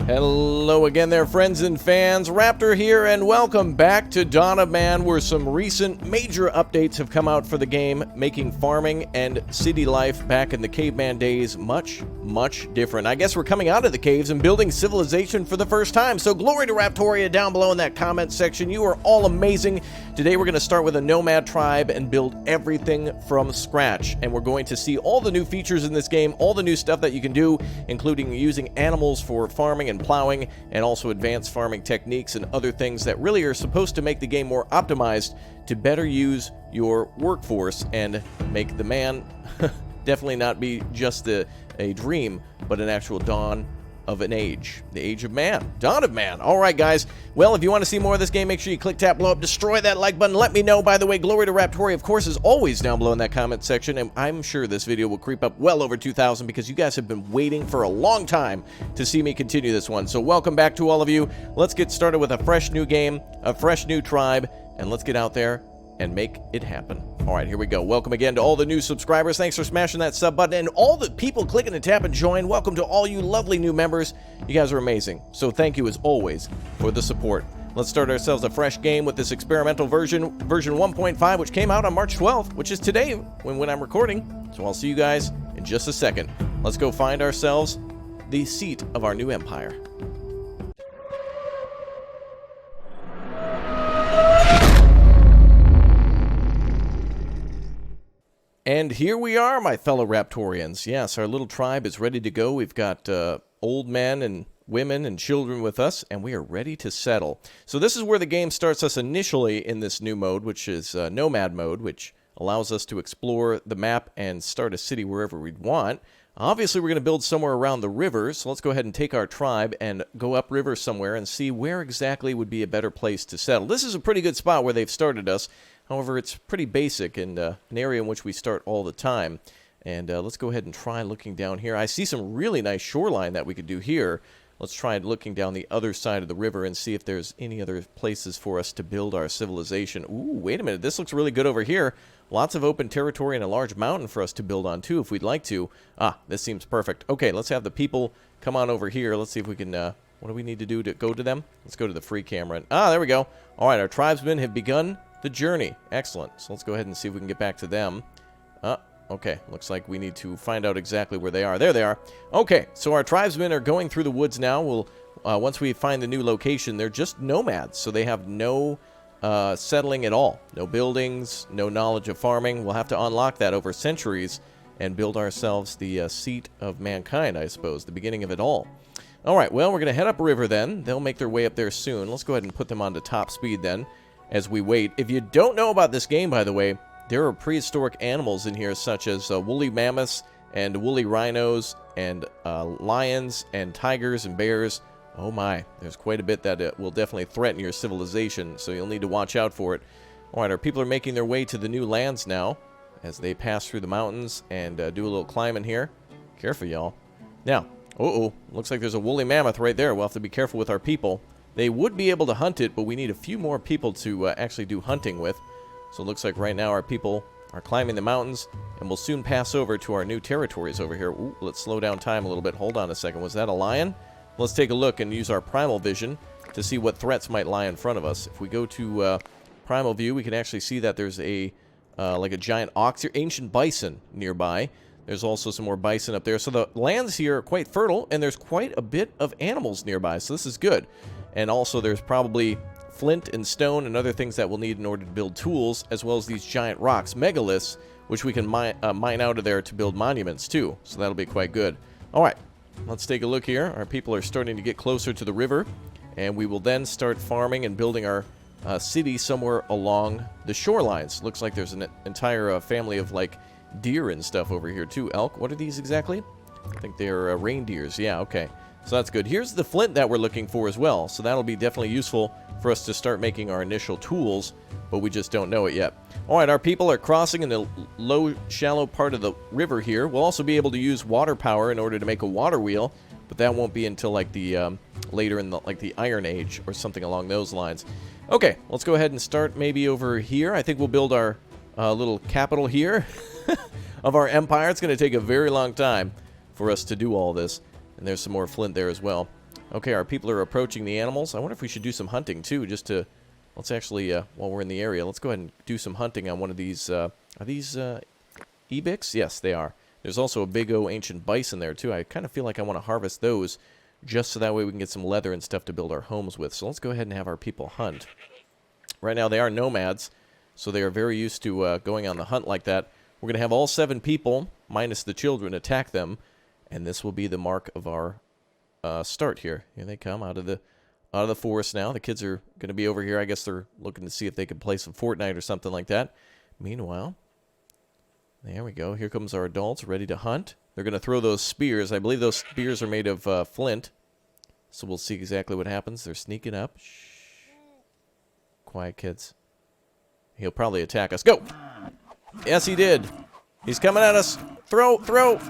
Hello again there, friends and fans. Raptor here, and welcome back to Dawn of Man, where some recent major updates have come out for the game, making farming and city life back in the caveman days much different. I guess we're coming out of the caves and building civilization for the first time, so glory to RAPTORIA down below in that comment section. You are all amazing. Today we're going to start with a nomad tribe and build everything from scratch, and we're going to see all the new features in this game, all the new stuff that you can do, including using animals for farming and plowing, and also advanced farming techniques and other things that really are supposed to make the game more optimized to better use your workforce and make the man definitely not be just a dream, but an actual dawn of an age. The age of man. Dawn of man. Alright, guys. Well, if you want to see more of this game, make sure you click, tap, blow up, destroy that like button. Let me know. By the way, glory to RAPTORIA, of course, is always down below in that comment section, and I'm sure this video will creep up well over 2,000 because you guys have been waiting for a long time to see me continue this one. So welcome back to all of you. Let's get started with a fresh new game, a fresh new tribe, and let's get out there and make it happen. All right, here we go. Welcome again to all the new subscribers. Thanks for smashing that sub button, and all the people clicking and tap and join. Welcome to all you lovely new members. You guys are amazing. So thank you as always for the support. Let's start ourselves a fresh game with this experimental version 1.5, which came out on March 12th, which is today when I'm recording. So I'll see you guys in just a second. Let's go find ourselves the seat of our new empire. And here we are, my fellow Raptorians. Yes, our little tribe is ready to go. We've got old men and women and children with us, and we are ready to settle. So this is where the game starts us initially in this new mode, which is nomad mode, which allows us to explore the map and start a city wherever we'd want. Obviously, we're going to build somewhere around the river, so let's go ahead and take our tribe and go upriver somewhere and see where exactly would be a better place to settle. This is a pretty good spot where they've started us. However, it's pretty basic and an area in which we start all the time. And let's go ahead and try looking down here. I see some really nice shoreline that we could do here. Let's try looking down the other side of the river and see if there's any other places for us to build our civilization. Ooh, wait a minute. This looks really good over here. Lots of open territory and a large mountain for us to build on, too, if we'd like to. Ah, this seems perfect. Okay, let's have the people come on over here. Let's see if we can... what do we need to do to go to them? Let's go to the free camera. Ah, there we go. All right, our tribesmen have begun the journey. Excellent. So let's go ahead and see if we can get back to them. Okay. Looks like we need to find out exactly where they are. There they are. Okay, so our tribesmen are going through the woods now. We'll once we find the new location, they're just nomads, so they have no settling at all. No buildings, no knowledge of farming. We'll have to unlock that over centuries and build ourselves the seat of mankind, I suppose, the beginning of it all. All right, well, we're going to head upriver then. They'll make their way up there soon. Let's go ahead and put them on to top speed then as we wait. If you don't know about this game, by the way, there are prehistoric animals in here such as woolly mammoths and woolly rhinos and lions and tigers and bears. Oh my, there's quite a bit that will definitely threaten your civilization, so you'll need to watch out for it. All right, our people are making their way to the new lands now as they pass through the mountains and do a little climbing here. Careful, y'all. Now, looks like there's a woolly mammoth right there. We'll have to be careful with our people. They would be able to hunt it, but we need a few more people to actually do hunting with. So it looks like right now our people are climbing the mountains, and we'll soon pass over to our new territories over here. Ooh, let's slow down time a little bit. Hold on a second. Was that a lion? Let's take a look and use our primal vision to see what threats might lie in front of us. If we go to primal view, we can actually see that there's a like a giant ox here, ancient bison nearby. There's also some more bison up there. So the lands here are quite fertile, and there's quite a bit of animals nearby, so this is good. And also there's probably flint and stone and other things that we'll need in order to build tools, as well as these giant rocks, megaliths, which we can mine out of there to build monuments too. So that'll be quite good. All right, let's take a look here. Our people are starting to get closer to the river, and we will then start farming and building our city somewhere along the shorelines. Looks like there's an entire family of like deer and stuff over here too. Elk, what are these exactly? I think they're reindeers. Yeah, okay. So that's good. Here's the flint that we're looking for as well. So that'll be definitely useful for us to start making our initial tools, but we just don't know it yet. All right, our people are crossing in the low, shallow part of the river here. We'll also be able to use water power in order to make a water wheel, but that won't be until like the later in the Iron Age or something along those lines. Okay, let's go ahead and start maybe over here. I think we'll build our little capital here of our empire. It's going to take a very long time for us to do all this. And there's some more flint there as well. Okay, our people are approaching the animals. I wonder if we should do some hunting, too, just to... Let's actually, while we're in the area, let's go ahead and do some hunting on one of these... are these Ebix? Yes, they are. There's also a big old ancient bison there, too. I kind of feel like I want to harvest those, just so that way we can get some leather and stuff to build our homes with. So let's go ahead and have our people hunt. Right now, they are nomads, so they are very used to going on the hunt like that. We're going to have all 7 people, minus the children, attack them, and this will be the mark of our start here. Here they come out of the forest now. The kids are going to be over here. I guess they're looking to see if they can play some Fortnite or something like that. Meanwhile, there we go. Here comes our adults ready to hunt. They're going to throw those spears. I believe those spears are made of flint. So we'll see exactly what happens. They're sneaking up. Shh. Quiet, kids. He'll probably attack us. Go! Yes, he did. He's coming at us. Throw, throw.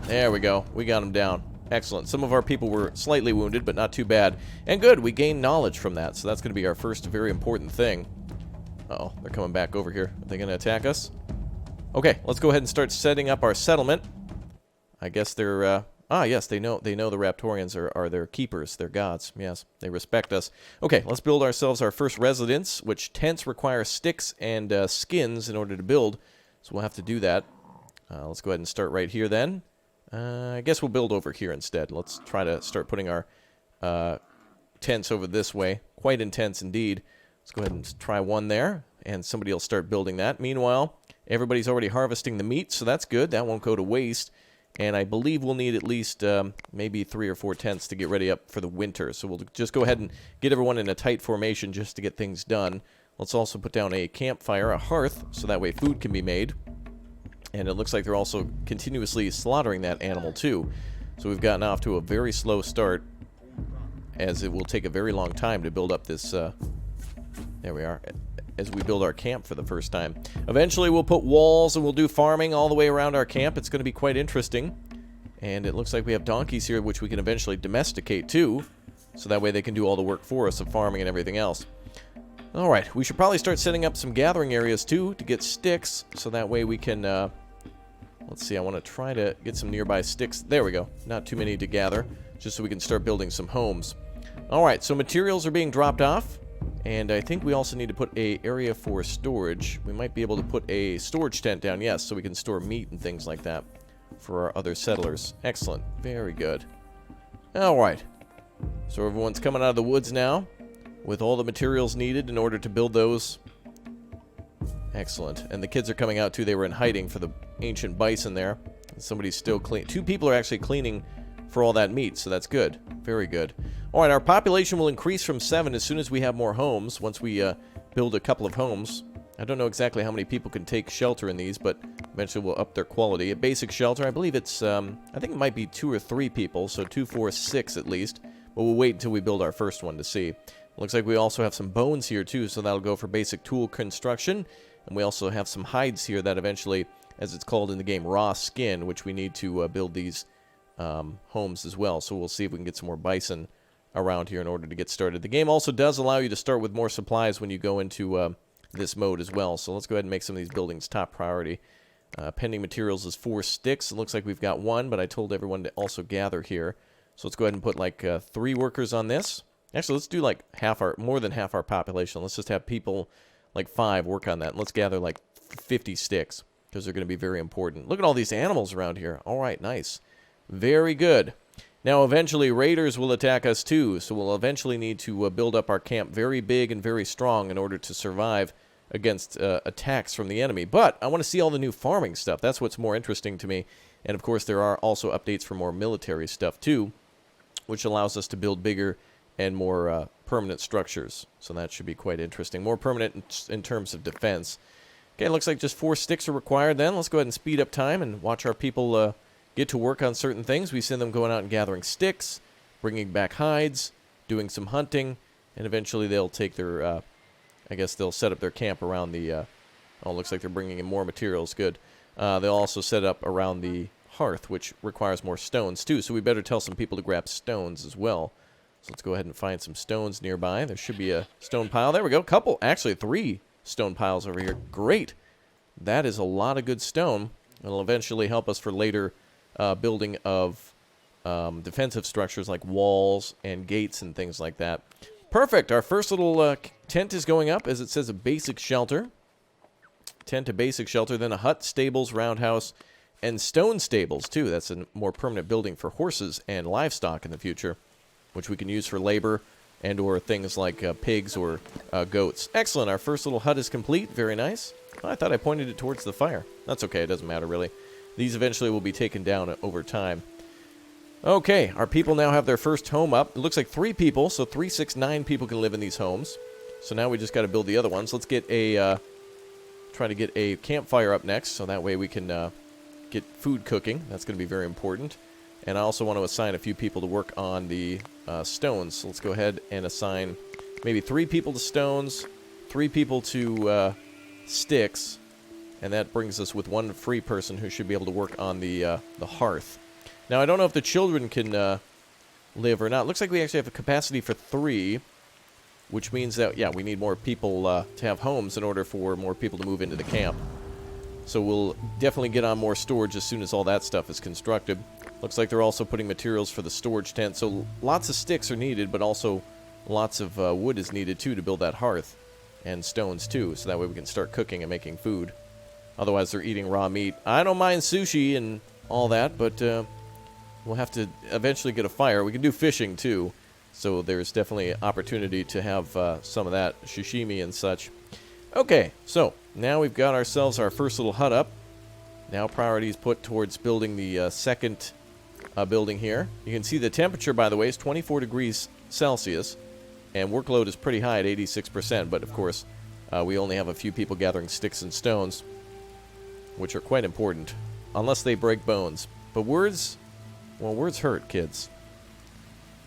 There we go. We got him down. Excellent. Some of our people were slightly wounded, but not too bad. And good, we gained knowledge from that, so that's going to be our first very important thing. Uh-oh, they're coming back over here. Are they going to attack us? Okay, let's go ahead and start setting up our settlement. I guess they're, yes, they know the Raptorians are their keepers, their gods. Yes, they respect us. Okay, let's build ourselves our first residence, which tents require sticks and skins in order to build, so we'll have to do that. Let's go ahead and start right here then. I guess we'll build over here instead. Let's try to start putting our tents over this way. Quite intense indeed. Let's go ahead and try one there, and somebody will start building that. Meanwhile, everybody's already harvesting the meat, so that's good. That won't go to waste. And I believe we'll need at least maybe 3 or 4 tents to get ready up for the winter. So we'll just go ahead and get everyone in a tight formation just to get things done. Let's also put down a campfire, a hearth, so that way food can be made. And it looks like they're also continuously slaughtering that animal, too. So we've gotten off to a very slow start, as it will take a very long time to build up this... there we are, as we build our camp for the first time. Eventually, we'll put walls and we'll do farming all the way around our camp. It's going to be quite interesting. And it looks like we have donkeys here, which we can eventually domesticate, too. So that way they can do all the work for us of farming and everything else. Alright, we should probably start setting up some gathering areas, too, to get sticks. So that way we can... let's see, I want to try to get some nearby sticks. There we go. Not too many to gather, just so we can start building some homes. Alright, so materials are being dropped off. And I think we also need to put an area for storage. We might be able to put a storage tent down, yes, so we can store meat and things like that for our other settlers. Excellent. Very good. Alright. So everyone's coming out of the woods now with all the materials needed in order to build those. Excellent. And the kids are coming out too. They were in hiding for the ancient bison there. Somebody's still clean. 2 people are actually cleaning for all that meat, so that's good. Very good. Alright, our population will increase from 7 as soon as we have more homes, once we build a couple of homes. I don't know exactly how many people can take shelter in these, but eventually we'll up their quality. A basic shelter, I believe it's, I think it might be 2 or 3 people, so 2, 4, 6 at least. But we'll wait until we build our first one to see. Looks like we also have some bones here too, so that'll go for basic tool construction. And we also have some hides here that eventually, as it's called in the game, raw skin, which we need to build these homes as well. So we'll see if we can get some more bison around here in order to get started. The game also does allow you to start with more supplies when you go into this mode as well. So let's go ahead and make some of these buildings top priority. Pending materials is 4 sticks. It looks like we've got 1, but I told everyone to also gather here. So let's go ahead and put like 3 workers on this. Actually, let's do like more than half our population. Let's just have people like 5 work on that. Let's gather like 50 sticks because they're going to be very important. Look at all these animals around here. All right, nice. Very good. Now, eventually, raiders will attack us too, so we'll eventually need to build up our camp very big and very strong in order to survive against attacks from the enemy. But I want to see all the new farming stuff. That's what's more interesting to me. And, of course, there are also updates for more military stuff too, which allows us to build bigger and more permanent structures. So that should be quite interesting. More permanent in terms of defense. Okay, looks like just 4 sticks are required then. Let's go ahead and speed up time and watch our people get to work on certain things. We send them going out and gathering sticks, bringing back hides, doing some hunting, and eventually they'll take their, I guess they'll set up their camp around the, oh, looks like they're bringing in more materials. Good. They'll also set up around the hearth, which requires more stones too, so we better tell some people to grab stones as well. So let's go ahead and find some stones nearby. There should be a stone pile. There we go. Couple, actually 3 stone piles over here. Great. That is a lot of good stone. It'll eventually help us for later building of defensive structures like walls and gates and things like that. Perfect. Our first little tent is going up, as it says a basic shelter. Tent to basic shelter, then a hut, stables, roundhouse, and stone stables, too. That's a more permanent building for horses and livestock in the future, which we can use for labor and or things like pigs or goats. Excellent. Our first little hut is complete. Very nice. I thought I pointed it towards the fire. That's okay. It doesn't matter, really. These eventually will be taken down over time. Okay. Our people now have their first home up. It looks like 3 people, so 3, 6, 9 people can live in these homes. So now we just got to build the other ones. Let's get a... try to get a campfire up next, so that way we can get food cooking. That's going to be very important. And I also want to assign a few people to work on the stones. So let's go ahead and assign maybe 3 people to stones, 3 people to sticks, and that brings us with 1 free person who should be able to work on the hearth. Now, I don't know if the children can live or not. Looks like we actually have a capacity for 3, which means that, yeah, we need more people to have homes in order for more people to move into the camp. So we'll definitely get on more storage as soon as all that stuff is constructed. Looks like they're also putting materials for the storage tent. So lots of sticks are needed, but also lots of wood is needed, too, to build that hearth. And stones, too, so that way we can start cooking and making food. Otherwise, they're eating raw meat. I don't mind sushi and all that, but we'll have to eventually get a fire. We can do fishing, too. So there's definitely opportunity to have some of that sashimi and such. Okay, so now we've got ourselves our first little hut up. Now priority is put towards building the second building here. You can see the temperature, by the way, is 24 degrees Celsius. And workload is pretty high at 86%. But, of course, we only have a few people gathering sticks and stones, which are quite important, unless they break bones. But words, well, words hurt, kids.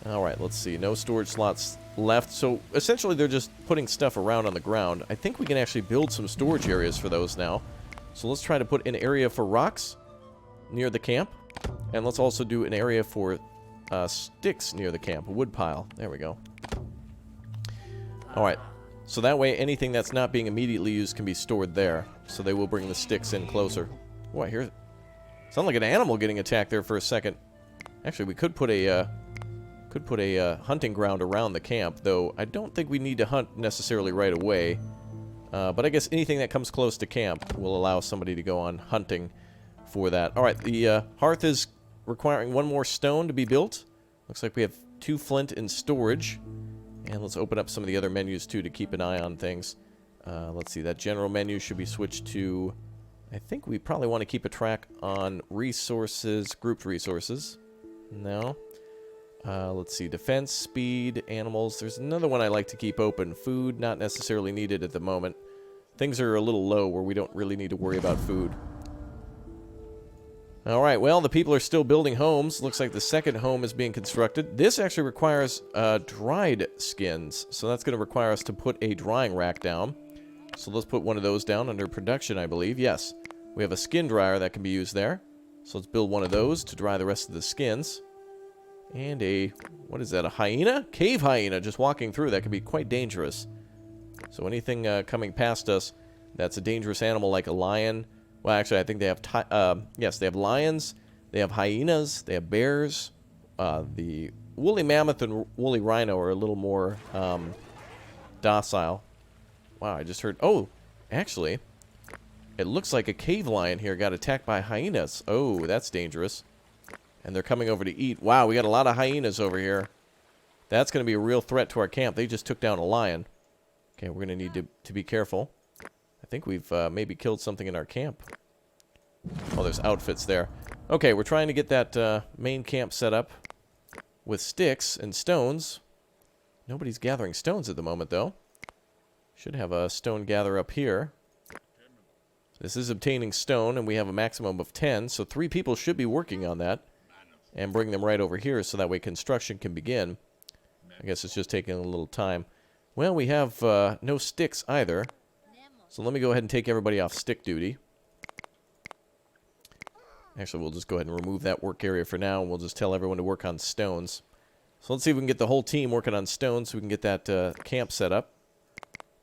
Alright, let's see. No storage slots left. So, essentially, they're just putting stuff around on the ground. I think we can actually build some storage areas for those now. So, let's try to put an area for rocks near the camp. And let's also do an area for sticks near the camp. A wood pile. There we go. Alright. So, that way, anything that's not being immediately used can be stored there. So, they will bring the sticks in closer. Oh, I hear it. Sound like an animal getting attacked there for a second. Actually, we could put a... hunting ground around the camp, though I don't think we need to hunt necessarily right away. But I guess anything that comes close to camp will allow somebody to go on hunting for that. Alright, the hearth is requiring 1 more stone to be built. Looks like we have 2 flint in storage. And let's open up some of the other menus, too, to keep an eye on things. Let's see, that general menu should be switched to... I think we probably want to keep a track on resources, grouped resources. No. Let's see, defense, speed, animals. There's another one I like to keep open. Food, not necessarily needed at the moment. Things are a little low where we don't really need to worry about food. Alright, well, the people are still building homes. Looks like the second home is being constructed. This actually requires dried skins. So that's going to require us to put a drying rack down. So let's put one of those down under production, I believe. Yes, we have a skin dryer that can be used there. So let's build one of those to dry the rest of the skins. And a, what is that, a hyena? Cave hyena just walking through. That can be quite dangerous. So anything coming past us that's a dangerous animal like a lion. Well, actually, I think they have, yes, they have lions. They have hyenas. They have bears. The woolly mammoth and woolly rhino are a little more docile. Wow, I just heard, oh, actually, it looks like a cave lion here got attacked by hyenas. Oh, that's dangerous. And they're coming over to eat. Wow, we got a lot of hyenas over here. That's going to be a real threat to our camp. They just took down a lion. Okay, we're going to need to be careful. I think we've maybe killed something in our camp. Oh, there's outfits there. Okay, we're trying to get that main camp set up with sticks and stones. Nobody's gathering stones at the moment, though. Should have a stone gather up here. This is obtaining stone, and we have a maximum of 10, so 3 people should be working on that. And bring them right over here so that way construction can begin. I guess it's just taking a little time. Well, we have no sticks either. So let me go ahead and take everybody off stick duty. Actually, we'll just go ahead and remove that work area for now. And we'll just tell everyone to work on stones. So let's see if we can get the whole team working on stones so we can get that camp set up.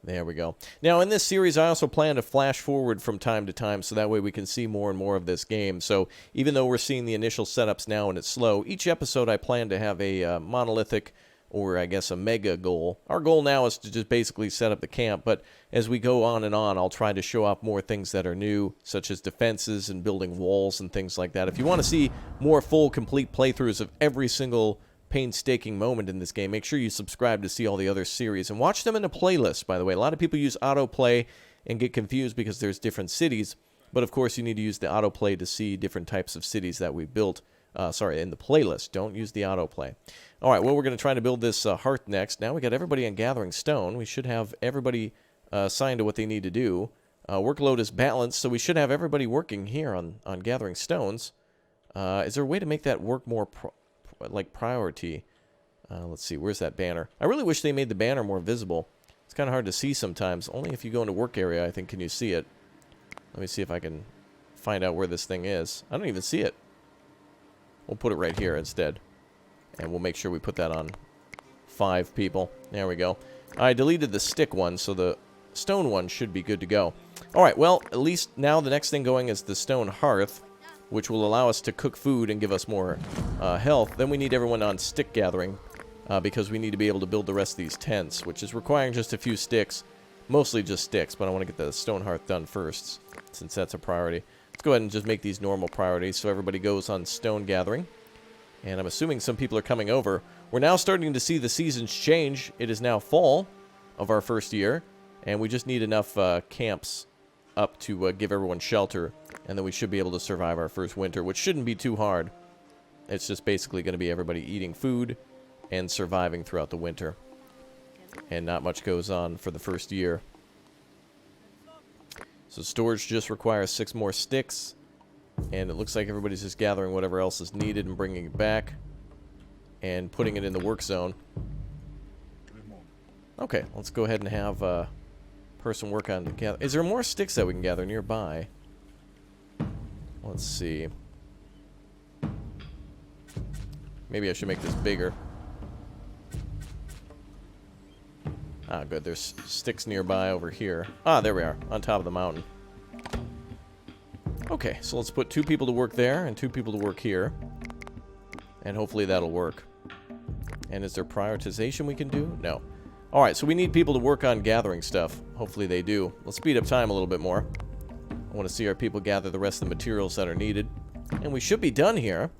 There we go. Now, in this series, I also plan to flash forward from time to time, so that way we can see more and more of this game. So, even though we're seeing the initial setups now and it's slow, each episode I plan to have a monolithic, or I guess a mega goal. Our goal now is to just basically set up the camp, but as we go on and on, I'll try to show off more things that are new, such as defenses and building walls and things like that. If you want to see more full, complete playthroughs of every single painstaking moment in this game, make sure you subscribe to see all the other series and watch them in a playlist. By the way, a lot of people use autoplay and get confused because there's different cities, but of course you need to use the autoplay to see different types of cities that we built. In the playlist. Don't use the autoplay. All right, well, we're going to try to build this hearth next. Now we got everybody on gathering stone. We should have everybody assigned to what they need to do. Workload is balanced, so we should have everybody working here on gathering stones. Is there a way to make that work more priority? Let's see, where's that banner? I really wish they made the banner more visible. It's kind of hard to see sometimes. Only if you go into work area, I think, can you see it. Let me see if I can find out where this thing is. I don't even see it. We'll put it right here instead. And we'll make sure we put that on 5 people. There we go. I deleted the stick one, so the stone one should be good to go. Alright, well, at least now the next thing going is the stone hearth, which will allow us to cook food and give us more health. Then we need everyone on stick gathering, because we need to be able to build the rest of these tents, which is requiring just a few sticks. Mostly just sticks, but I want to get the stone hearth done first, since that's a priority. Let's go ahead and just make these normal priorities so everybody goes on stone gathering. And I'm assuming some people are coming over. We're now starting to see the seasons change. It is now fall of our first year, and we just need enough camps up to give everyone shelter, and then we should be able to survive our first winter, which shouldn't be too hard. It's just basically going to be everybody eating food and surviving throughout the winter. And not much goes on for the first year. So storage just requires 6 more sticks, and it looks like everybody's just gathering whatever else is needed and bringing it back and putting it in the work zone. Okay, let's go ahead and have a person work on the gather. Is there more sticks that we can gather nearby? Let's see. Maybe I should make this bigger. Ah, good. There's sticks nearby over here. Ah, there we are, on top of the mountain. Okay, so let's put 2 people to work there and 2 people to work here. And hopefully that'll work. And is there prioritization we can do? No. Alright, so we need people to work on gathering stuff. Hopefully they do. Let's speed up time a little bit more. I want to see our people gather the rest of the materials that are needed. And we should be done here.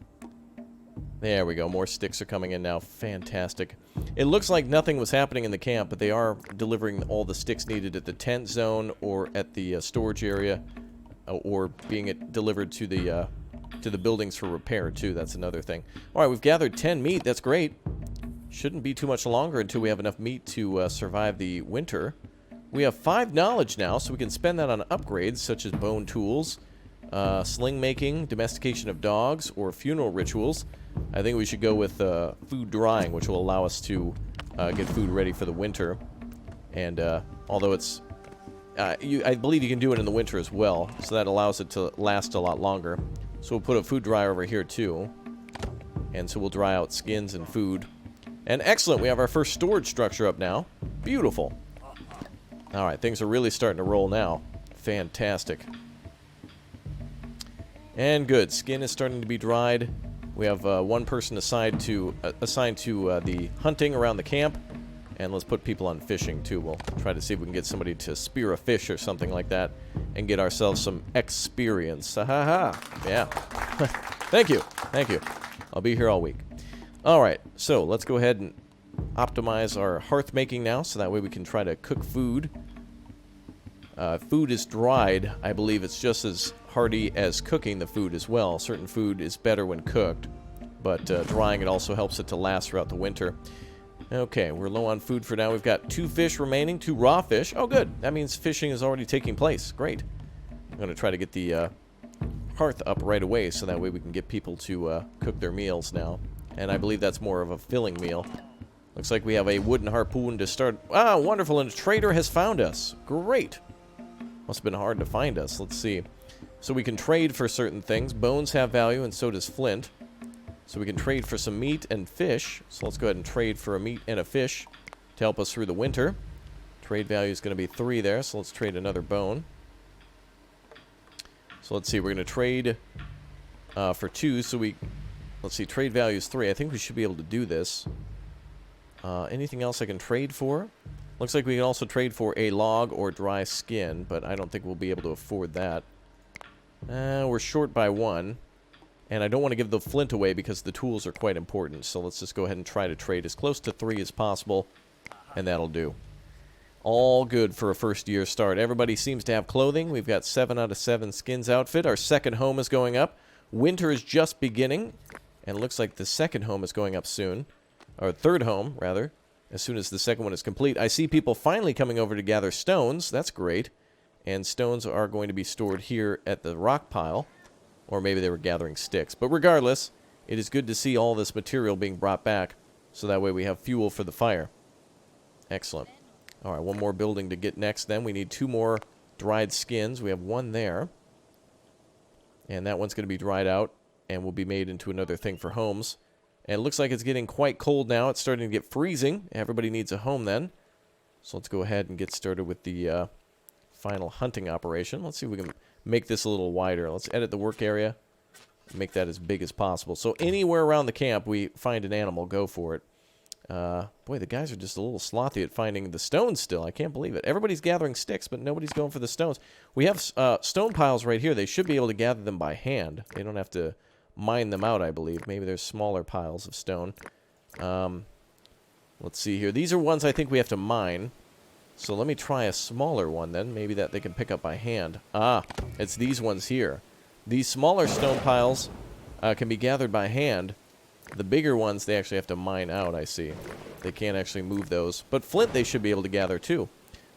There we go. More sticks are coming in now. Fantastic. It looks like nothing was happening in the camp, but they are delivering all the sticks needed at the tent zone or at the storage area, or being delivered to the buildings for repair too. That's another thing. All right, we've gathered 10 meat. That's great. Shouldn't be too much longer until we have enough meat to survive the winter. We have 5 knowledge now, so we can spend that on upgrades such as bone tools, sling making, domestication of dogs, or funeral rituals. I think we should go with food drying, which will allow us to get food ready for the winter. And although it's... I believe you can do it in the winter as well, so that allows it to last a lot longer. So we'll put a food dryer over here too. And so we'll dry out skins and food. And excellent, we have our first storage structure up now. Beautiful. Alright, things are really starting to roll now. Fantastic. And good, skin is starting to be dried. We have 1 person assigned to the hunting around the camp. And let's put people on fishing too. We'll try to see if we can get somebody to spear a fish or something like that and get ourselves some experience. Ha ha ha. Yeah. Thank you. Thank you. I'll be here all week. Alright, so let's go ahead and optimize our hearth making now, so that way we can try to cook food. Food is dried. I believe it's just as hearty as cooking the food as well. Certain food is better when cooked, but drying it also helps it to last throughout the winter. Okay, we're low on food for now. We've got 2 fish remaining, 2 raw fish. Oh, good. That means fishing is already taking place. Great. I'm going to try to get the hearth up right away, so that way we can get people to cook their meals now. And I believe that's more of a filling meal. Looks like we have a wooden harpoon to start. Ah, wonderful, and a trader has found us. Great. Must have been hard to find us. Let's see. So we can trade for certain things. Bones have value, and so does flint. So we can trade for some meat and fish. So let's go ahead and trade for a meat and a fish to help us through the winter. Trade value is going to be 3 there, so let's trade another bone. So let's see, we're going to trade for 2, so let's see, trade value is 3. I think we should be able to do this. Anything else I can trade for? Looks like we can also trade for a log or dry skin, but I don't think we'll be able to afford that. We're short by 1, and I don't want to give the flint away because the tools are quite important, so let's just go ahead and try to trade as close to 3 as possible, and that'll do. All good for a first year start. Everybody seems to have clothing. We've got 7 out of 7 skins outfit. Our second home is going up. Winter is just beginning, and it looks like the second home is going up soon. Or third home, rather, as soon as the second one is complete. I see people finally coming over to gather stones. That's great. And stones are going to be stored here at the rock pile. Or maybe they were gathering sticks. But regardless, it is good to see all this material being brought back, so that way we have fuel for the fire. Excellent. Alright, one more building to get next then. We need 2 more dried skins. We have 1 there. And that one's going to be dried out and will be made into another thing for homes. And it looks like it's getting quite cold now. It's starting to get freezing. Everybody needs a home then. So let's go ahead and get started with the final hunting operation. Let's see if we can make this a little wider. Let's edit the work area. Make that as big as possible. So anywhere around the camp we find an animal, go for it. Boy, the guys are just a little slothy at finding the stones still. I can't believe it. Everybody's gathering sticks, but nobody's going for the stones. We have stone piles right here. They should be able to gather them by hand. They don't have to mine them out, I believe. Maybe there's smaller piles of stone. Let's see here. These are ones I think we have to mine. So let me try a smaller one then. Maybe that they can pick up by hand. Ah, it's these ones here. These smaller stone piles can be gathered by hand. The bigger ones, they actually have to mine out, I see. They can't actually move those. But flint they should be able to gather, too.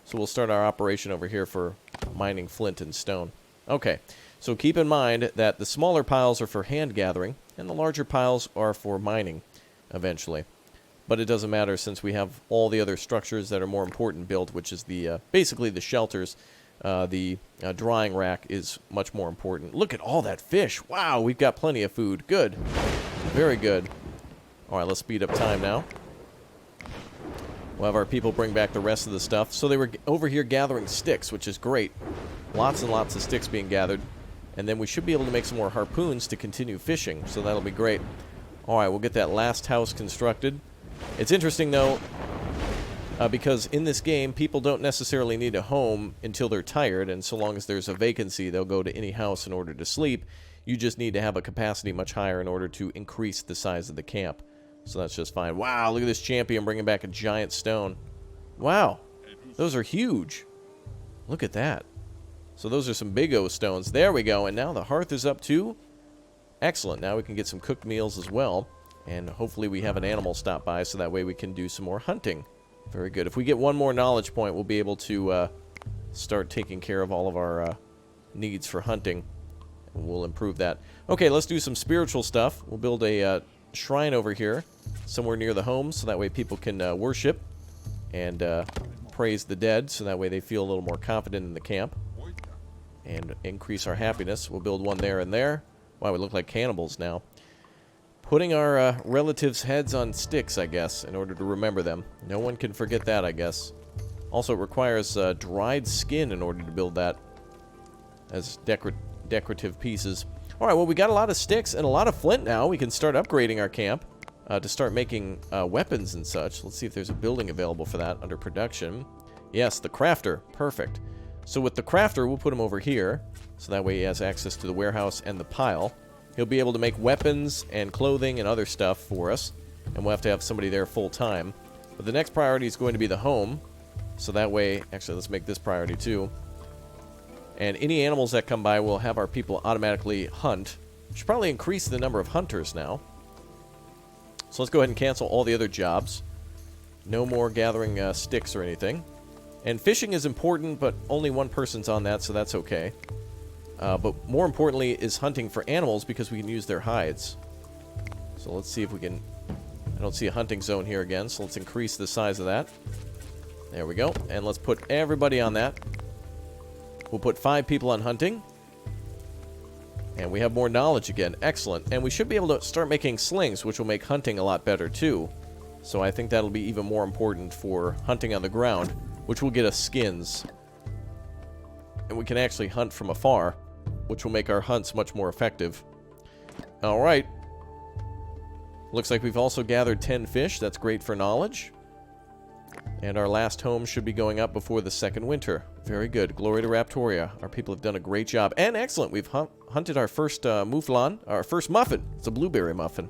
So we'll start our operation over here for mining flint and stone. Okay, so keep in mind that the smaller piles are for hand gathering, and the larger piles are for mining, eventually. But it doesn't matter since we have all the other structures that are more important built, which is the basically the shelters. The drying rack is much more important. Look at all that fish. Wow, we've got plenty of food. Good. Very good. Alright, let's speed up time now. We'll have our people bring back the rest of the stuff. So they were over here gathering sticks, which is great. Lots and lots of sticks being gathered. And then we should be able to make some more harpoons to continue fishing. So that'll be great. Alright, we'll get that last house constructed. It's interesting, though, because in this game, people don't necessarily need a home until they're tired. And so long as there's a vacancy, they'll go to any house in order to sleep. You just need to have a capacity much higher in order to increase the size of the camp. So that's just fine. Wow, look at this champion bringing back a giant stone. Wow, those are huge. Look at that. So those are some big O stones. There we go. And now the hearth is up too. Excellent. Now we can get some cooked meals as well. And hopefully we have an animal stop by so that way we can do some more hunting. Very good. If we get 1 more knowledge point, we'll be able to start taking care of all of our needs for hunting. We'll improve that. Okay, let's do some spiritual stuff. We'll build a shrine over here, somewhere near the home, so that way people can worship and praise the dead, so that way they feel a little more confident in the camp and increase our happiness. We'll build one there and there. Wow, we look like cannibals now. Putting our relatives' heads on sticks, I guess, in order to remember them. No one can forget that, I guess. Also, it requires dried skin in order to build that as decorative pieces. Alright, well, we got a lot of sticks and a lot of flint now. We can start upgrading our camp to start making weapons and such. Let's see if there's a building available for that under production. Yes, the crafter. Perfect. So with the crafter, we'll put him over here, so that way he has access to the warehouse and the pile. He'll be able to make weapons and clothing and other stuff for us, and we'll have to have somebody there full time. But the next priority is going to be the home, so that way, actually, let's make this priority too. And any animals that come by, we'll have our people automatically hunt. We should probably increase the number of hunters now. So let's go ahead and cancel all the other jobs. No more gathering sticks or anything. And fishing is important, but only 1 person's on that, so that's okay. But more importantly is hunting for animals, because we can use their hides. So let's see if we can... I don't see a hunting zone here again, so let's increase the size of that. There we go. And let's put everybody on that. We'll put 5 people on hunting. And we have more knowledge again. Excellent. And we should be able to start making slings, which will make hunting a lot better too. So I think that'll be even more important for hunting on the ground. which will get us skins. And we can actually hunt from afar, which will make our hunts much more effective. Alright. Looks like we've also gathered 10 fish. That's great for knowledge. And our last home should be going up before the second winter. Very good. Glory to Raptoria. Our people have done a great job. And excellent. We've hunted our first mouflon, our first muffin. It's a blueberry muffin.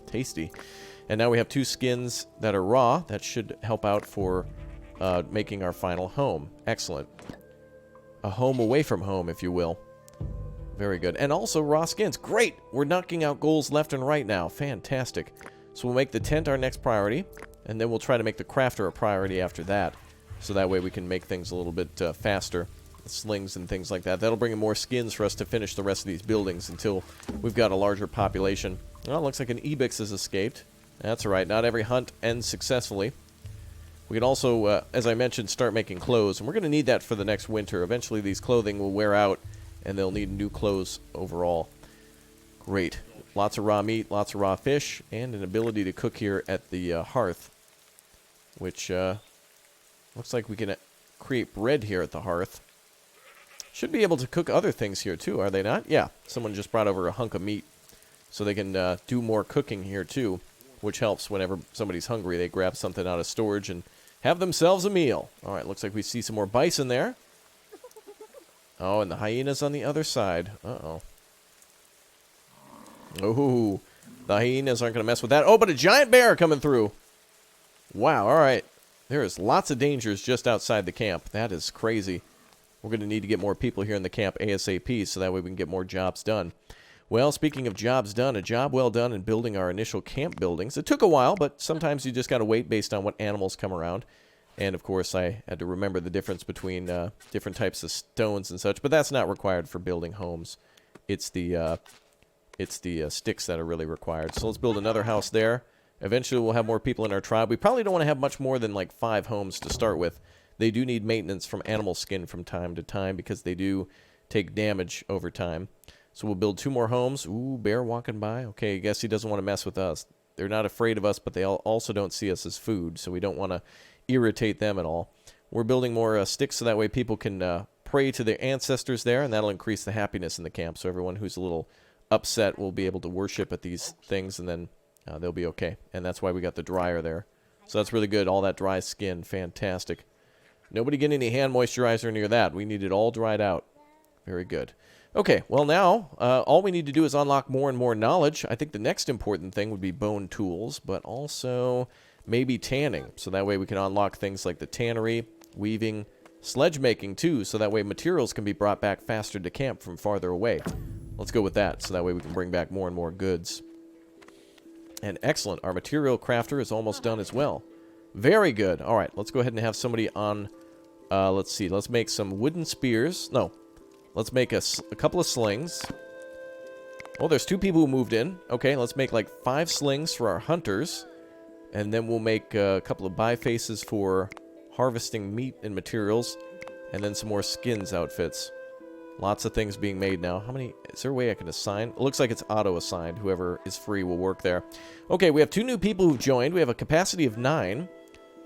Tasty. And now we have 2 skins that are raw. That should help out for making our final home. Excellent. A home away from home, if you will. Very good. And also raw skins. Great! We're knocking out goals left and right now. Fantastic. So we'll make the tent our next priority. And then we'll try to make the crafter a priority after that. So that way we can make things a little bit faster. Slings and things like that. That'll bring in more skins for us to finish the rest of these buildings until we've got a larger population. Well, it looks like an Ebix has escaped. That's alright. Not every hunt ends successfully. We can also, as I mentioned, start making clothes. And we're going to need that for the next winter. Eventually these clothing will wear out. And they'll need new clothes overall. Great. Lots of raw meat, lots of raw fish, and an ability to cook here at the hearth. Which looks like we can create bread here at the hearth. Should be able to cook other things here too, are they not? Yeah, someone just brought over a hunk of meat. So they can do more cooking here too. Which helps whenever somebody's hungry. They grab something out of storage and have themselves a meal. Alright, looks like we see some more bison there. Oh, and the hyena's on the other side. Uh-oh. Oh, the hyenas aren't going to mess with that. Oh, but a giant bear coming through. Wow, alright. There is lots of dangers just outside the camp. That is crazy. We're going to need to get more people here in the camp ASAP so that way we can get more jobs done. Well, speaking of jobs done, a job well done in building our initial camp buildings. It took a while, but sometimes you just got to wait based on what animals come around. And, of course, I had to remember the difference between different types of stones and such. But that's not required for building homes. It's the sticks that are really required. So let's build another house there. Eventually, we'll have more people in our tribe. We probably don't want to have much more than, like, 5 homes to start with. They do need maintenance from animal skin from time to time because they do take damage over time. So we'll build 2 more homes. Ooh, bear walking by. Okay, I guess he doesn't want to mess with us. They're not afraid of us, but they also don't see us as food. So we don't want to irritate them at all. We're building more sticks so that way people can pray to their ancestors there, and that'll increase the happiness in the camp. So everyone who's a little upset will be able to worship at these things, and then they'll be okay. And that's why we got the dryer there. So that's really good. All that dry skin. Fantastic. Nobody get any hand moisturizer near that. We need it all dried out. Very good. Okay, well now, all we need to do is unlock more and more knowledge. I think the next important thing would be bone tools, but also maybe tanning. So that way we can unlock things like the tannery, weaving, sledge making too, so that way materials can be brought back faster to camp from farther away. Let's go with that, so that way we can bring back more and more goods. And excellent, our material crafter is almost done as well. Very good. All right, let's go ahead and have somebody on, let's see, let's make some wooden spears. No, let's make a couple of slings. Oh, there's 2 people who moved in. Okay, let's make like 5 slings for our hunters. And then we'll make a couple of bifaces for harvesting meat and materials. And then some more skins outfits. Lots of things being made now. How many? Is there a way I can assign? It looks like it's auto-assigned. Whoever is free will work there. Okay, we have 2 new people who've joined. We have a capacity of 9.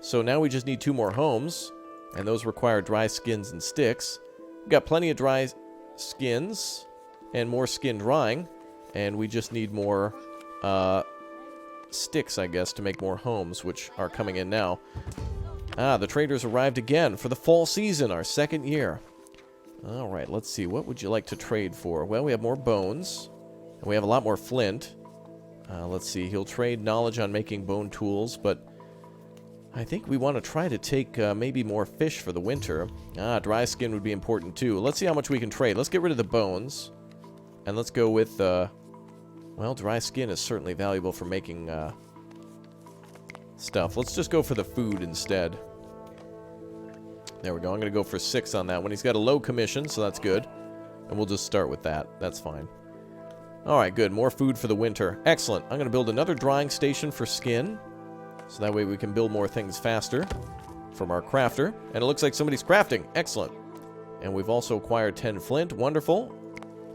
So now we just need 2 more homes. And those require dry skins and sticks. We've got plenty of dry skins and more skin drying. And we just need more sticks, I guess, to make more homes, which are coming in now. Ah, the traders arrived again for the fall season, our 2nd year. Alright, let's see. What would you like to trade for? Well, we have more bones. And we have a lot more flint. Let's see. He'll trade knowledge on making bone tools, but I think we want to try to take maybe more fish for the winter. Ah, dry skin would be important too. Let's see how much we can trade. Let's get rid of the bones. And let's go with, well, dry skin is certainly valuable for making stuff. Let's just go for the food instead. There we go. I'm going to go for 6 on that one. He's got a low commission, so that's good. And we'll just start with that. That's fine. Alright, good. More food for the winter. Excellent. I'm going to build another drying station for skin. So that way we can build more things faster from our crafter. And it looks like somebody's crafting. Excellent. And we've also acquired 10 flint. Wonderful.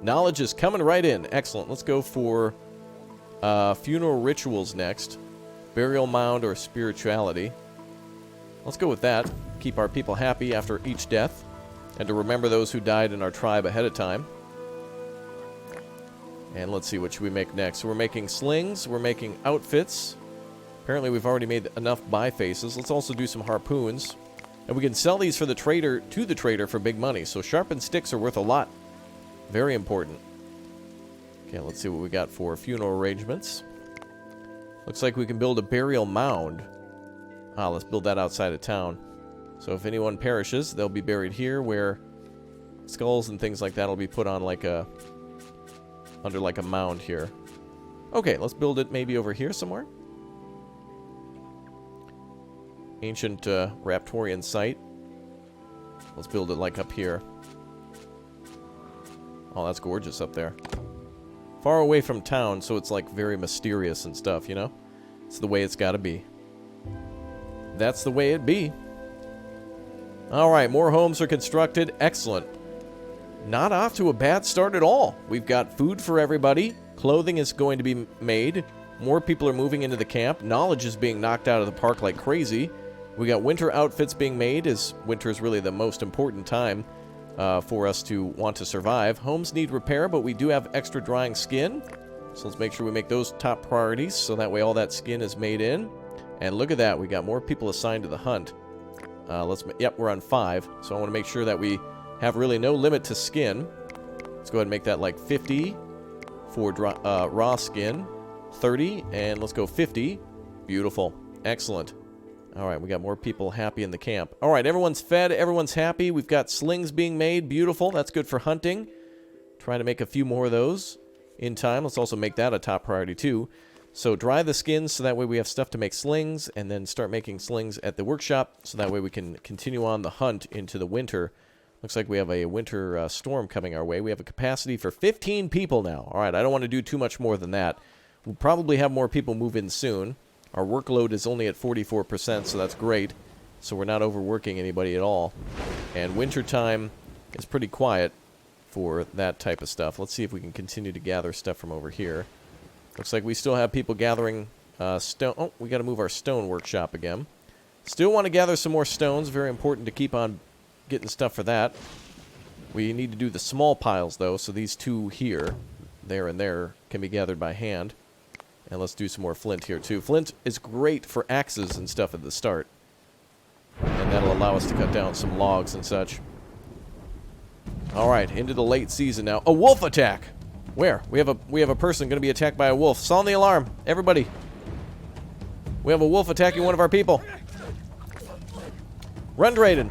Knowledge is coming right in. Excellent. Let's go for funeral rituals next. Burial mound or spirituality. Let's go with that. Keep our people happy after each death. And to remember those who died in our tribe ahead of time. And let's see, what should we make next? So we're making slings. We're making outfits. Apparently we've already made enough bifaces. Let's also do some harpoons. And we can sell these for the trader to the trader for big money. So sharpened sticks are worth a lot. Very important. Okay, let's see what we got for funeral arrangements. Looks like we can build a burial mound. Let's build that outside of town. So if anyone perishes, they'll be buried here, where skulls and things like that will be put on like a... under like a mound here. Okay, let's build it maybe over here somewhere. Ancient Raptorian site. Let's build it like up here. Oh, that's gorgeous up there. Far away from town, so it's like very mysterious and stuff, you know? It's the way it's gotta be. That's the way it be. Alright, more homes are constructed. Excellent. Not off to a bad start at all. We've got food for everybody. Clothing is going to be made. More people are moving into the camp. Knowledge is being knocked out of the park like crazy. We got winter outfits being made, as winter is really the most important time for us to want to survive. Homes need repair, but we do have extra drying skin. So let's make sure we make those top priorities, so that way all that skin is made in. And look at that, we got more people assigned to the hunt. Yep, we're on 5. So I want to make sure that we have really no limit to skin. Let's go ahead and make that like 50 for raw skin. 30, and let's go 50. Beautiful. Excellent. Alright, we got more people happy in the camp. Alright, everyone's fed, everyone's happy. We've got slings being made. Beautiful. That's good for hunting. Trying to make a few more of those in time. Let's also make that a top priority too. So dry the skins so that way we have stuff to make slings, and then start making slings at the workshop so that way we can continue on the hunt into the winter. Looks like we have a winter storm coming our way. We have a capacity for 15 people now. Alright, I don't want to do too much more than that. We'll probably have more people move in soon. Our workload is only at 44%, so that's great. So we're not overworking anybody at all. And wintertime is pretty quiet for that type of stuff. Let's see if we can continue to gather stuff from over here. Looks like we still have people gathering stone. Oh, we got to move our stone workshop again. Still want to gather some more stones. Very important to keep on getting stuff for that. We need to do the small piles, though, so these two here, there and there, can be gathered by hand. And let's do some more flint here, too. Flint is great for axes and stuff at the start. And that'll allow us to cut down some logs and such. Alright, into the late season now. A wolf attack! Where? We have a person going to be attacked by a wolf. Sound the alarm, everybody. We have a wolf attacking one of our people. Run, Drayden.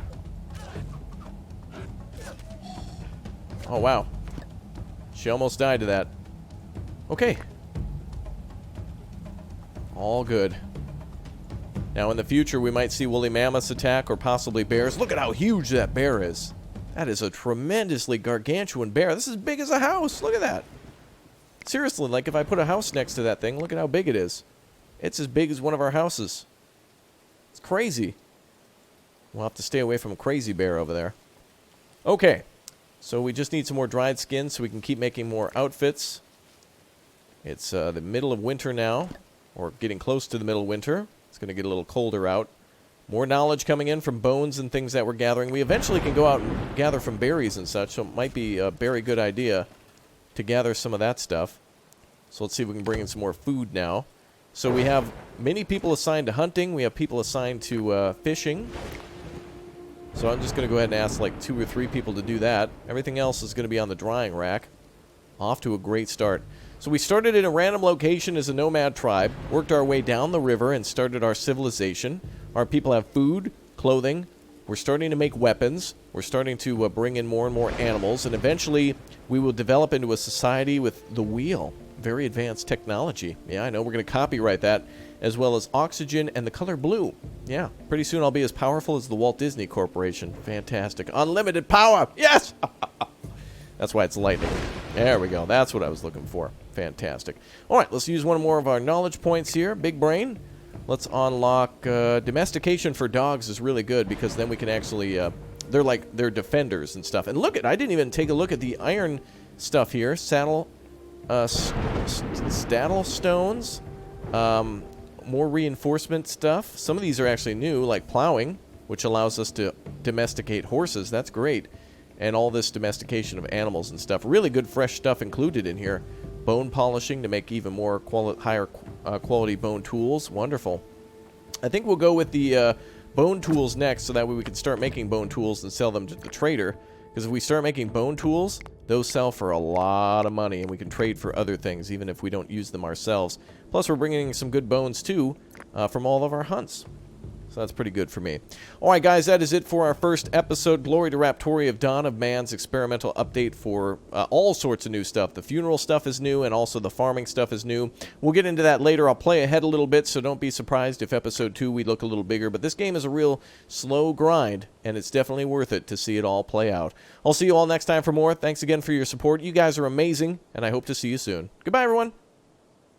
Oh, wow. She almost died to that. Okay. All good. Now, in the future, we might see woolly mammoths attack, or possibly bears. Look at how huge that bear is. That is a tremendously gargantuan bear. This is as big as a house. Look at that. Seriously, like if I put a house next to that thing, look at how big it is. It's as big as one of our houses. It's crazy. We'll have to stay away from a crazy bear over there. Okay. So we just need some more dried skin so we can keep making more outfits. It's the middle of winter now, or getting close to the middle of winter. It's going to get a little colder out. More knowledge coming in from bones and things that we're gathering. We eventually can go out and gather from berries and such, so it might be a very good idea to gather some of that stuff. So let's see if we can bring in some more food now. So we have many people assigned to hunting. We have people assigned to fishing. So I'm just going to go ahead and ask like 2 or 3 people to do that. Everything else is going to be on the drying rack. Off to a great start. So we started in a random location as a nomad tribe, worked our way down the river, and started our civilization. Our people have food, clothing. We're starting to make weapons. We're starting to bring in more and more animals. And eventually, we will develop into a society with the wheel. Very advanced technology. Yeah, I know. We're going to copyright that, as well as oxygen and the color blue. Yeah, pretty soon I'll be as powerful as the Walt Disney Corporation. Fantastic. Unlimited power! Yes! That's why it's lightning. There we go. That's what I was looking for. Fantastic. All right, let's use one more of our knowledge points here. Big brain. Let's unlock domestication for dogs is really good, because then we can actually... they're defenders and stuff. And look at... I didn't even take a look at the iron stuff here. Saddle stones. More reinforcement stuff. Some of these are actually new, like plowing. which allows us to domesticate horses. That's great. And all this domestication of animals and stuff. Really good fresh stuff included in here. Bone polishing to make even more higher quality bone tools. Wonderful. I think we'll go with the bone tools next, so that way we can start making bone tools and sell them to the trader. Because if we start making bone tools, those sell for a lot of money, and we can trade for other things, even if we don't use them ourselves. Plus, we're bringing some good bones, too, from all of our hunts. So that's pretty good for me. Alright guys, that is it for our first episode. Glory to Raptoria of Dawn of Man's experimental update for all sorts of new stuff. The funeral stuff is new, and also the farming stuff is new. We'll get into that later. I'll play ahead a little bit, so don't be surprised if episode 2 we look a little bigger. But this game is a real slow grind, and it's definitely worth it to see it all play out. I'll see you all next time for more. Thanks again for your support. You guys are amazing, and I hope to see you soon. Goodbye, everyone.